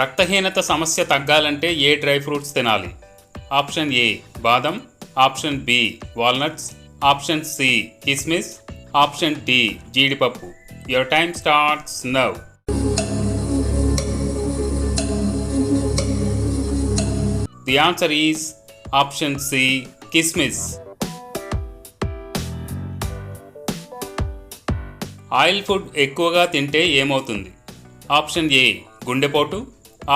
రక్తహీనత సమస్య తగ్గాలంటే ఏ డ్రై ఫ్రూట్స్ తినాలి? ఆప్షన్ ఏ బాదం, option B walnuts, option C కిస్మిస్, ఆప్షన్ డి జీడిపప్పు. Your time starts now. The answer is option C కిస్మిస్. ఆయిల్ ఫుడ్ ఎక్కువగా తింటే ఏమవుతుంది? ఆప్షన్ ఏ గుండెపోటు,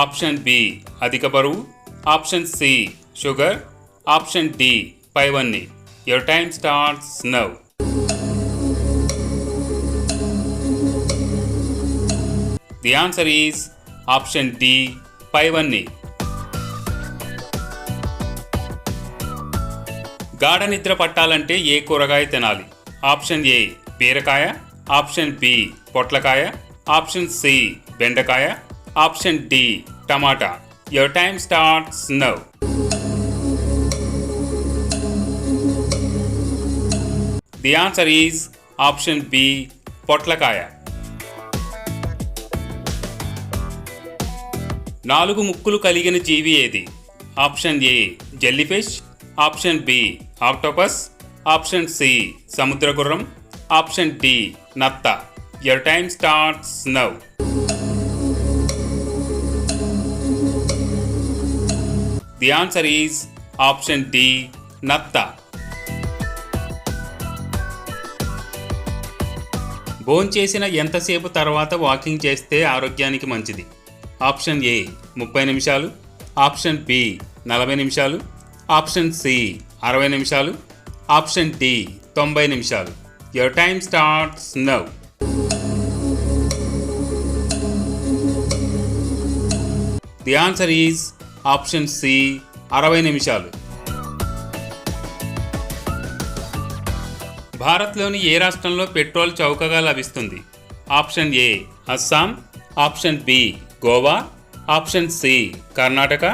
ఆప్షన్ బి అధిక బరువు, option C sugar, option D పైవన్నీ. Your time starts now. The answer is option D పైవన్నీ. గాఢ నిద్ర పట్టాలంటే ఏ కూరగాయ తినాలి? ఆప్షన్ ఏ బీరకాయ, ఆప్షన్ బి పొట్లకాయ, ఆప్షన్ సి బెండకాయ, ఆప్షన్ డి టమాటా. Your time starts now. The answer is option B పొట్లకాయ. 4 ముక్కులు కలిగిన జీవి ఏది? Option A jellyfish, option B octopus, option C సముద్రగుర్రం, ఆప్షన్ డి నత్త. Your time starts now. The answer is option D నత్త. భోంచేసిన ఎంతసేపు తర్వాత వాకింగ్ చేస్తే ఆరోగ్యానికి మంచిది? ఆప్షన్ ఏ 30 నిమిషాలు, ఆప్షన్ బి 40 నిమిషాలు, ఆప్షన్ సి 60 నిమిషాలు, ఆప్షన్ డి 90 నిమిషాలు. Your time starts now. The answer is option C 60 నిమిషాలు. భారత్లోని ఏ రాష్ట్రంలో పెట్రోల్ చౌకగా లభిస్తుంది? Option A Assam, option B Goa, option C Karnataka,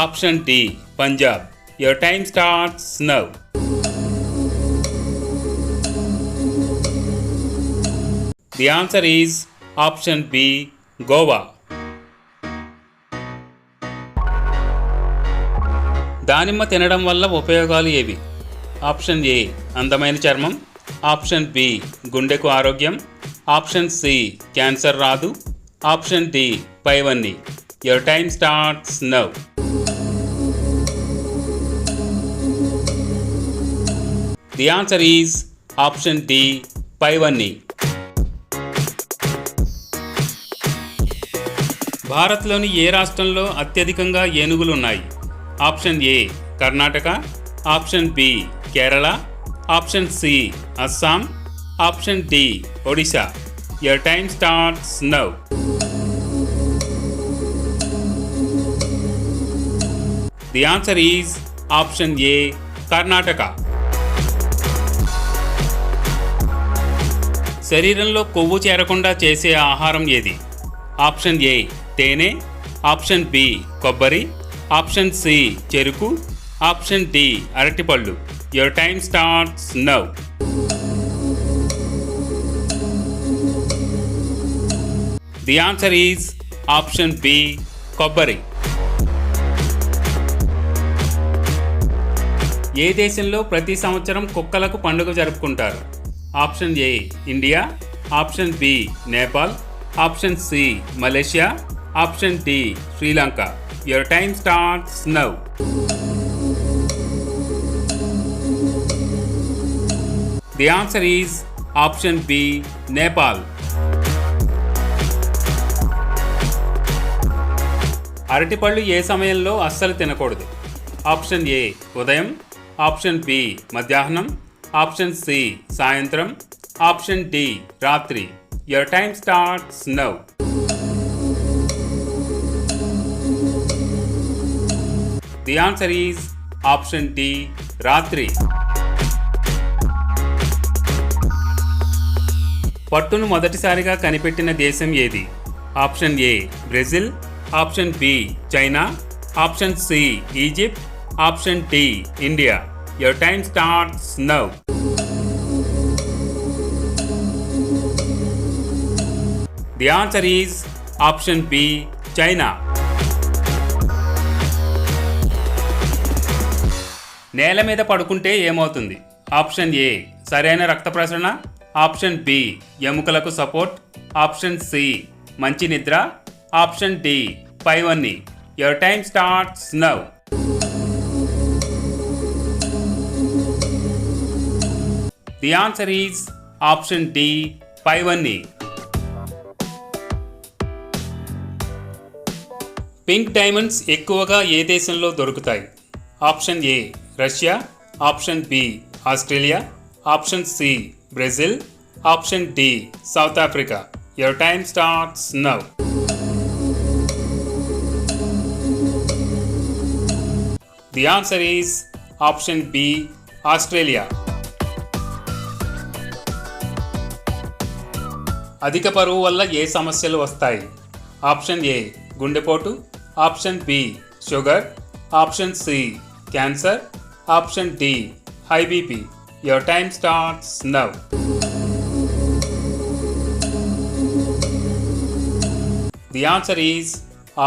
option D Punjab. Your time starts now. The answer is option B Goa. దానిమ్మ తినడం వల్ల ఉపయోగాలు ఏవి? ఆప్షన్ ఏ అందమైన చర్మం, ఆప్షన్ బి గుండెకు ఆరోగ్యం, ఆప్షన్ సి క్యాన్సర్ రాదు, ఆప్షన్ డి పైవన్నీ. Your time starts now. The answer is option D పైవన్నీ. భారత్లోని ఏ రాష్ట్రంలో అత్యధికంగా ఏనుగులు ఉన్నాయి? Option A Karnataka, option B Kerala, option C Assam, option D Odisha. Your time starts now. The answer is option A Karnataka. శరీరంలో కొవ్వు చేరకుండా చేసే ఆహారం ఏది? ఆప్షన్ ఏ తేనె, ఆప్షన్ బి కొబ్బరి, ఆప్షన్ సి చెరుకు, ఆప్షన్ డి అరటిపళ్ళు. Your time starts now. The answer is option B కొబ్బరి. ఏ దేశంలో ప్రతి సంవత్సరం కుక్కలకు పండుగ జరుపుకుంటారు? Option A India, option B Nepal, option C Malaysia, option D Sri Lanka. Your time starts now. The answer is option B Nepal. అరటిపళ్ళు ఏ సమయంలో అస్సలు తినకూడదు? ఆప్షన్ ఏ ఉదయం, ఆప్షన్ బి మధ్యాహ్నం, ఆప్షన్ సి సాయంత్రం, ఆప్షన్ డి రాత్రి. Your time starts now. The answer is option D రాత్రి. పట్టును మొదటిసారిగా కనిపెట్టిన దేశం ఏది? Option A Brazil, option B China, option C Egypt, option D India. Your time starts now. The answer is option B China. నేల మీద పడుకుంటే ఏమవుతుంది? ఆప్షన్ ఏ సరైన రక్త ప్రసరణ, ఆప్షన్ బి ఎముకలకు సపోర్ట్, ఆప్షన్ సి మంచి నిద్ర, ఆప్షన్ డి పైవన్నీ. Your time starts now. The answer is option D పైవన్నీ. పింక్ డైమండ్స్ ఎక్కువగా ఏ దేశంలో దొరుకుతాయి? Option A Russia, option B Australia, option C Brazil, option D South Africa. Your time starts now. The answer is option B Australia. అధిక బరువు వల్ల ఏ సమస్యలు వస్తాయి? ఆప్షన్ ఏ గుండెపోటు, option B sugar, option C cancer, option D high BP. Your time starts now. The answer is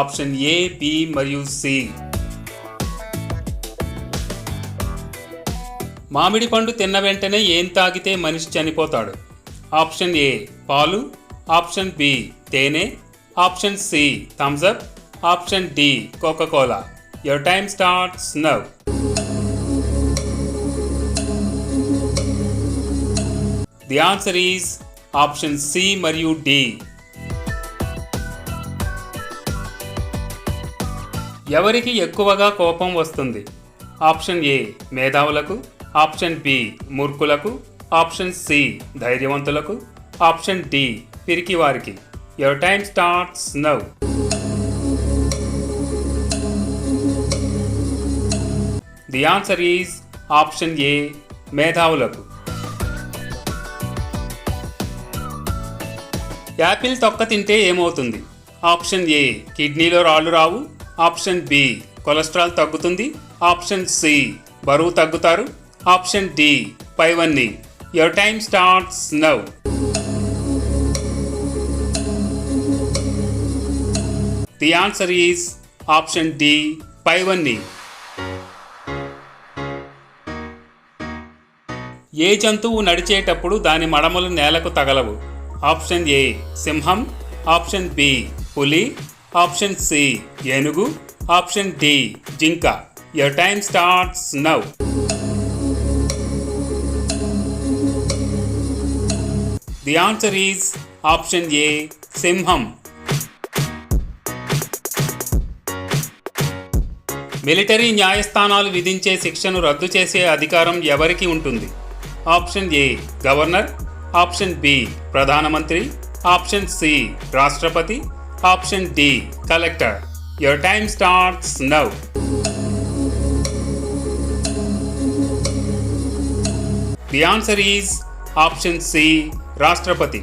option A, B మరియు C. మామిడి పండు తిన్న వెంటనే ఏం తాగితే మనిషి చనిపోతాడు? ఆప్షన్ ఏ పాలు, ఆప్షన్ బి తేనె, option C Thums Up, option D Coca Cola. Your time starts now. The answer is option C మరియు డి. ఎవరికి ఎక్కువగా కోపం వస్తుంది? ఆప్షన్ ఏ మేధావులకు, ఆప్షన్ బి మూర్ఖులకు, ఆప్షన్ సి ధైర్యవంతులకు, ఆప్షన్ డి పిరికివారికి. Your time starts now. The answer is option A మేధావులకు. యాపిల్ తొక్క తింటే ఏమవుతుంది? ఆప్షన్ ఏ కిడ్నీలో రాళ్ళు రావు, ఆప్షన్ బి కొలెస్ట్రాల్ తగ్గుతుంది, ఆప్షన్ సి బరువు తగ్గుతారు, ఆప్షన్ డి పైవన్నీ. Your time starts now. The answer is option D పైవన్నీ. ఏ జంతువు నడిచేటప్పుడు దాని మడమలు నేలకు తగలవు? ఆప్షన్ ఏ సింహం, ఆప్షన్ బి పులి, ఆప్షన్ సి ఏనుగు, ఆప్షన్ డి జింక. Your time starts now. The answer is option ఏ సింహం. మిలిటరీ న్యాయస్థానాలు విధించే శిక్షను రద్దు చేసే అధికారం ఎవరికి ఉంటుంది? Option A governor, option B ప్రధానమంత్రి, ఆప్షన్ సి రాష్ట్రపతి, option D collector. Your time starts now. The answer is option C రాష్ట్రపతి.